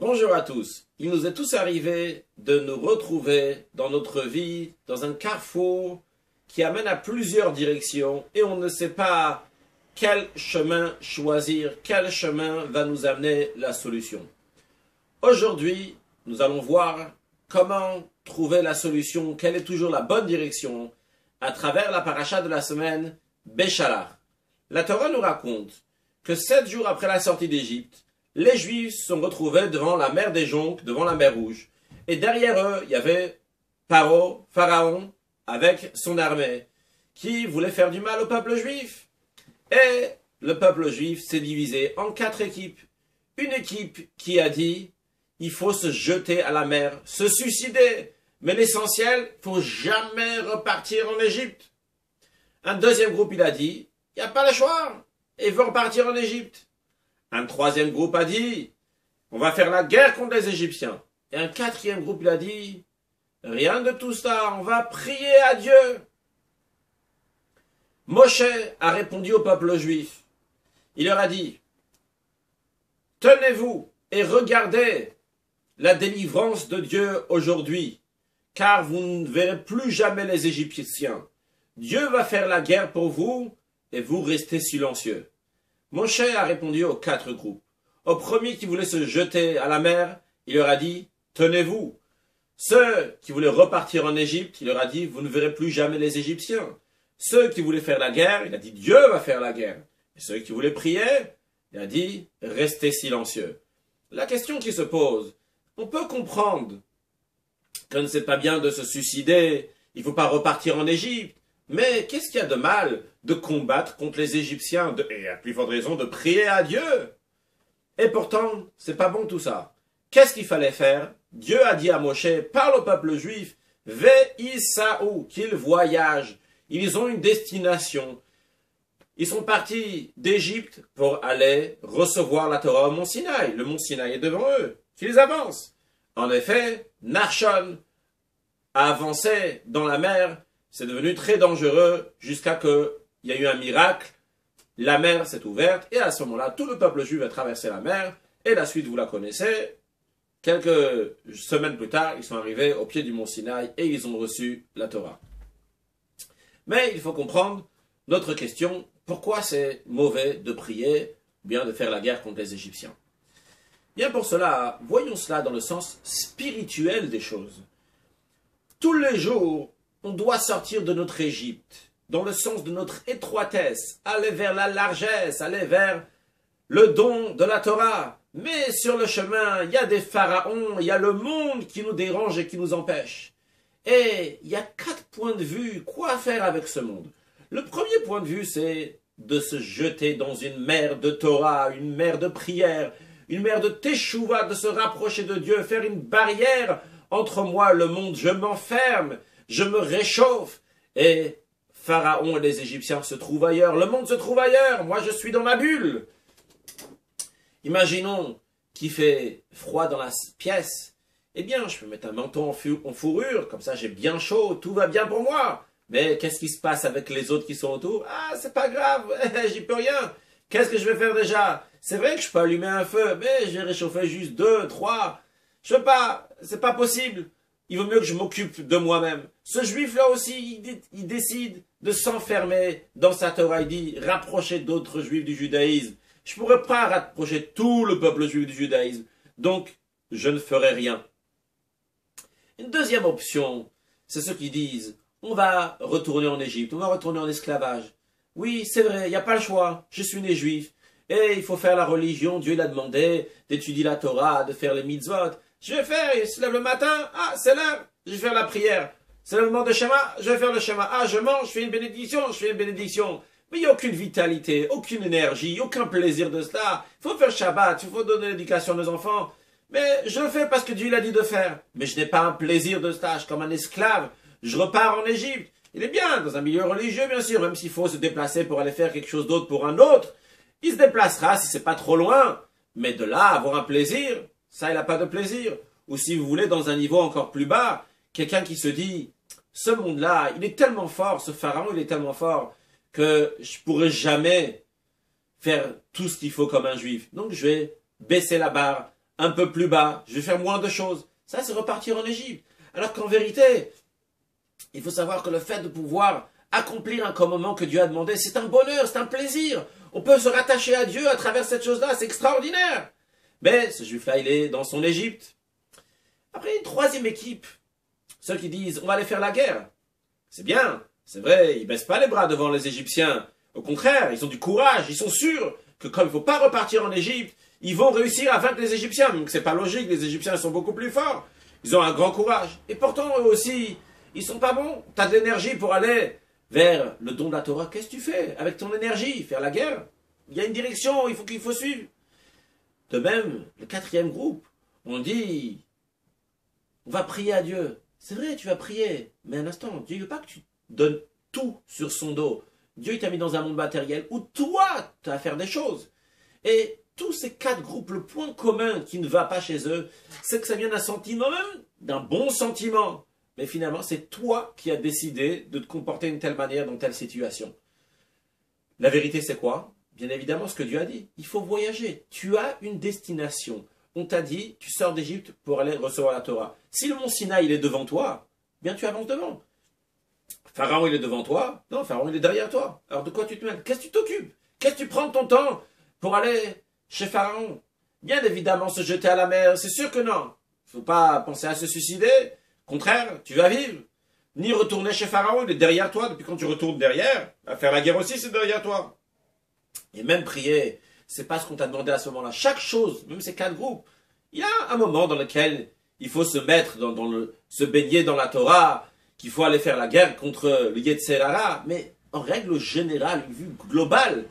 Bonjour à tous. Il nous est tous arrivé de nous retrouver dans notre vie, dans un carrefour qui amène à plusieurs directions et on ne sait pas quel chemin choisir, quel chemin va nous amener la solution. Aujourd'hui, nous allons voir comment trouver la solution, quelle est toujours la bonne direction à travers la paracha de la semaine, Béchalach. La Torah nous raconte que 7 jours après la sortie d'Égypte, les Juifs se sont retrouvés devant la mer des Jonques, devant la mer Rouge. Et derrière eux, il y avait Pharaon, avec son armée, qui voulait faire du mal au peuple juif. Et le peuple juif s'est divisé en 4 équipes. Une équipe qui a dit, il faut se jeter à la mer, se suicider. Mais l'essentiel, il ne faut jamais repartir en Égypte. Un deuxième groupe, il a dit, il n'y a pas le choix, il faut repartir en Égypte. Un troisième groupe a dit, on va faire la guerre contre les Égyptiens. Et un quatrième groupe, il a dit, rien de tout ça, on va prier à Dieu. Moshe a répondu au peuple juif. Il leur a dit, tenez-vous et regardez la délivrance de Dieu aujourd'hui, car vous ne verrez plus jamais les Égyptiens. Dieu va faire la guerre pour vous et vous restez silencieux. Moshe a répondu aux 4 groupes. Au premier qui voulait se jeter à la mer, il leur a dit, tenez-vous. Ceux qui voulaient repartir en Égypte, il leur a dit, vous ne verrez plus jamais les Égyptiens. Ceux qui voulaient faire la guerre, il a dit, Dieu va faire la guerre. Et ceux qui voulaient prier, il a dit, restez silencieux. La question qui se pose, on peut comprendre que c'est pas bien de se suicider, il ne faut pas repartir en Égypte. Mais qu'est-ce qu'il y a de mal de combattre contre les Égyptiens et à plus forte raison de prier à Dieu? Et pourtant, c'est pas bon tout ça. Qu'est-ce qu'il fallait faire? Dieu a dit à Moshe, parle au peuple juif, Ve'issaou, qu'ils voyagent. Ils ont une destination. Ils sont partis d'Égypte pour aller recevoir la Torah au mont Sinaï. Le mont Sinaï est devant eux. Qu'ils avancent. En effet, Nachshon a avancé dans la mer. C'est devenu très dangereux jusqu'à qu'il y ait eu un miracle. La mer s'est ouverte et à ce moment-là, tout le peuple juif a traversé la mer. Et la suite, vous la connaissez. Quelques semaines plus tard, ils sont arrivés au pied du mont Sinaï et ils ont reçu la Torah. Mais il faut comprendre notre question, pourquoi c'est mauvais de prier ou bien de faire la guerre contre les Égyptiens? Bien pour cela, voyons cela dans le sens spirituel des choses. Tous les jours, on doit sortir de notre Égypte, dans le sens de notre étroitesse, aller vers la largesse, aller vers le don de la Torah. Mais sur le chemin, il y a des pharaons, il y a le monde qui nous dérange et qui nous empêche. Et il y a 4 points de vue. Quoi faire avec ce monde? Le premier point de vue, c'est de se jeter dans une mer de Torah, une mer de prière, une mer de teshuva, de se rapprocher de Dieu, faire une barrière entre moi et le monde. Je m'enferme, je me réchauffe. Et Pharaon et les Égyptiens se trouvent ailleurs. Le monde se trouve ailleurs. Moi, je suis dans ma bulle. Imaginons qu'il fait froid dans la pièce. Eh bien, je peux mettre un manteau en fourrure, comme ça j'ai bien chaud, tout va bien pour moi. Mais qu'est-ce qui se passe avec les autres qui sont autour? Ah, c'est pas grave, j'y peux rien. Qu'est-ce que je vais faire déjà? C'est vrai que je peux allumer un feu, mais je vais réchauffer juste 2, 3. Je peux pas, c'est pas possible. Il vaut mieux que je m'occupe de moi-même. Ce juif-là aussi, il décide de s'enfermer dans sa Torah. Il dit, rapprocher d'autres juifs du judaïsme. Je ne pourrais pas rapprocher tout le peuple juif du judaïsme. Donc, je ne ferai rien. Une deuxième option, c'est ceux qui disent, on va retourner en Égypte, on va retourner en esclavage. Oui, c'est vrai, il n'y a pas le choix. Je suis né juif. Et il faut faire la religion. Dieu l'a demandé d'étudier la Torah, de faire les mitzvot. Je vais faire, il se lève le matin, ah, c'est l'heure, je vais faire la prière. C'est le moment de Shema, je vais faire le Shema. Ah, je mange, je fais une bénédiction, je fais une bénédiction. Mais il n'y a aucune vitalité, aucune énergie, aucun plaisir de cela. Il faut faire Shabbat, il faut donner l'éducation à nos enfants. Mais je le fais parce que Dieu l'a dit de faire. Mais je n'ai pas un plaisir de cela, je suis comme un esclave. Je repars en Égypte. Il est bien, dans un milieu religieux, bien sûr, même s'il faut se déplacer pour aller faire quelque chose d'autre pour un autre. Il se déplacera si c'est pas trop loin. Mais de là, avoir un plaisir, ça, il n'a pas de plaisir. Ou si vous voulez, dans un niveau encore plus bas, quelqu'un qui se dit, ce monde-là, il est tellement fort, ce pharaon, il est tellement fort, que je pourrais jamais faire tout ce qu'il faut comme un juif. Donc je vais baisser la barre, un peu plus bas, je vais faire moins de choses. Ça, c'est repartir en Égypte. Alors qu'en vérité, il faut savoir que le fait de pouvoir accomplir un commandement que Dieu a demandé, c'est un bonheur, c'est un plaisir. On peut se rattacher à Dieu à travers cette chose-là, c'est extraordinaire. Mais ce juif-là, il est dans son Égypte. Après, une troisième équipe, ceux qui disent, on va aller faire la guerre. C'est bien, c'est vrai, ils ne baissent pas les bras devant les Égyptiens. Au contraire, ils ont du courage, ils sont sûrs que comme il ne faut pas repartir en Égypte, ils vont réussir à vaincre les Égyptiens. Donc c'est pas logique, les Égyptiens sont beaucoup plus forts. Ils ont un grand courage. Et pourtant, eux aussi, ils sont pas bons. Tu as de l'énergie pour aller vers le don de la Torah. Qu'est-ce que tu fais avec ton énergie? Faire la guerre? Il y a une direction, qu'il faut suivre. De même, le quatrième groupe, on dit, on va prier à Dieu. C'est vrai, tu vas prier, mais un instant, Dieu ne veut pas que tu donnes tout sur son dos. Dieu t'a mis dans un monde matériel où toi, tu as à faire des choses. Et tous ces quatre groupes, le point commun qui ne va pas chez eux, c'est que ça vient d'un sentiment même, d'un bon sentiment. Mais finalement, c'est toi qui as décidé de te comporter d'une telle manière dans telle situation. La vérité, c'est quoi? Bien évidemment, ce que Dieu a dit. Il faut voyager. Tu as une destination. On t'a dit, tu sors d'Égypte pour aller recevoir la Torah. Si le mont Sinaï, il est devant toi, bien tu avances devant. Pharaon, il est devant toi. Non, Pharaon, il est derrière toi. Alors de quoi tu te mêles? Qu'est-ce que tu t'occupes? Qu'est-ce que tu prends ton temps pour aller chez Pharaon? Bien évidemment, se jeter à la mer, c'est sûr que non. Il ne faut pas penser à se suicider. Au contraire, tu vas vivre. Ni retourner chez Pharaon, il est derrière toi. Depuis quand tu retournes derrière, à faire la guerre aussi, c'est derrière toi. Et même prier, c'est pas ce qu'on t'a demandé à ce moment-là. Chaque chose, même ces quatre groupes, il y a un moment dans lequel il faut se mettre se baigner dans la Torah, qu'il faut aller faire la guerre contre le Yetzer Hara. Mais en règle générale, une vue globale,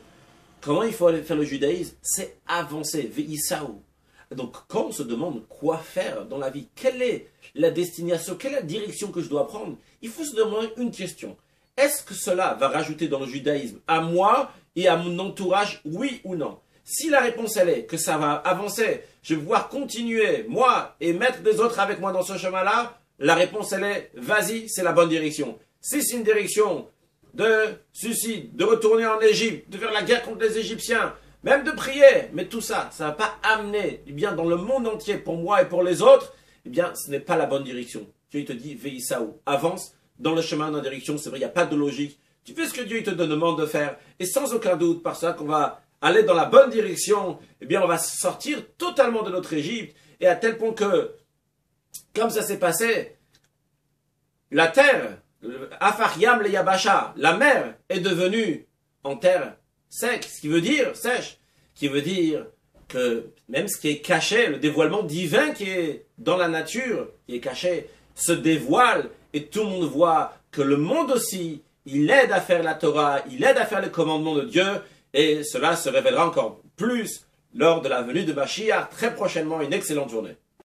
comment il faut aller faire le judaïsme? C'est avancer, ve'issaou. Donc quand on se demande quoi faire dans la vie, quelle est la destination, quelle est la direction que je dois prendre, il faut se demander une question. Est-ce que cela va rajouter dans le judaïsme à moi et à mon entourage, oui ou non? Si la réponse elle est que ça va avancer, je vais pouvoir continuer, moi, et mettre des autres avec moi dans ce chemin-là, la réponse elle est, vas-y, c'est la bonne direction. Si c'est une direction de suicide, de retourner en Égypte, de faire la guerre contre les Égyptiens, même de prier, mais tout ça, ça ne va pas amener, eh bien, dans le monde entier, pour moi et pour les autres, eh bien, ce n'est pas la bonne direction. Dieu il te dit, veïsaou, avance dans le chemin, dans la direction, c'est vrai, il n'y a pas de logique. Tu fais ce que Dieu il te demande de faire, et sans aucun doute, par ça qu'on va aller dans la bonne direction, eh bien, on va sortir totalement de notre Égypte, et à tel point que, comme ça s'est passé, la terre, Afariam le Yabasha, la mer est devenue en terre sec, ce qui veut dire sèche, qui veut dire que même ce qui est caché, le dévoilement divin qui est dans la nature, qui est caché, se dévoile et tout le monde voit que le monde aussi, il aide à faire la Torah, il aide à faire les commandements de Dieu et cela se révélera encore plus lors de la venue de Mashiach très prochainement. Une excellente journée.